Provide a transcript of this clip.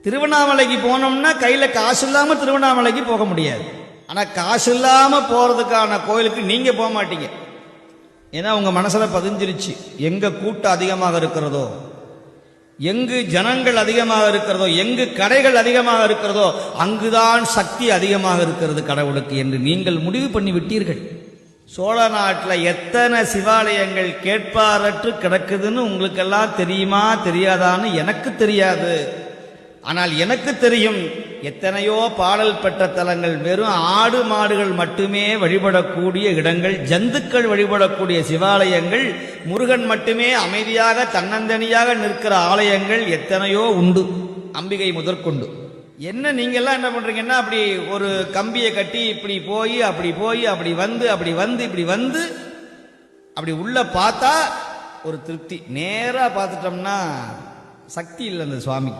திருவண்ணாமலைக்கு போனோம்னா கையில காசு இல்லாம திருவண்ணாமலைக்கு போக முடியாது. ஆனா காசு இல்லாம போறதுக்கான கோயிலுக்கு நீங்க போக மாட்டீங்க. ஏன்னா உங்க மனசுல பதிஞ்சிருச்சு, எங்க கூட்டம் அதிகமாக இருக்கிறதோ, எங்கு ஜனங்கள் அதிகமாக இருக்கிறதோ, எங்கு கடைகள் அதிகமாக இருக்கிறதோ அங்குதான் சக்தி அதிகமாக இருக்கிறது கடவுளுக்கு என்று நீங்கள் முடிவு பண்ணி விட்டீர்கள். சோழ நாட்டில் எத்தனை சிவாலயங்கள் கேட்பாரற்று கிடக்குதுன்னு உங்களுக்கெல்லாம் தெரியுமா தெரியாதான்னு எனக்கு தெரியாது. ஆனால் எனக்கு தெரியும், எத்தனையோ பாடல் பெற்ற தலங்கள், வெறும் ஆடு மாடுகள் மட்டுமே வழிபடக்கூடிய இடங்கள், ஜந்துக்கள் வழிபடக்கூடிய சிவாலயங்கள், முருகன் மட்டுமே அமைதியாக தன்னந்தனியாக நிற்கிற ஆலயங்கள் எத்தனையோ உண்டு, அம்பிகை முதற்கொண்டு. என்ன நீங்கெல்லாம் என்ன பண்றீங்கன்னா, அப்படி ஒரு கம்பியை கட்டி இப்படி போய் அப்படி வந்து அப்படி உள்ள பார்த்தா ஒரு திருப்தி, நேரா பார்த்துட்டோம்னா சக்தி இல்லை அந்த சுவாமி.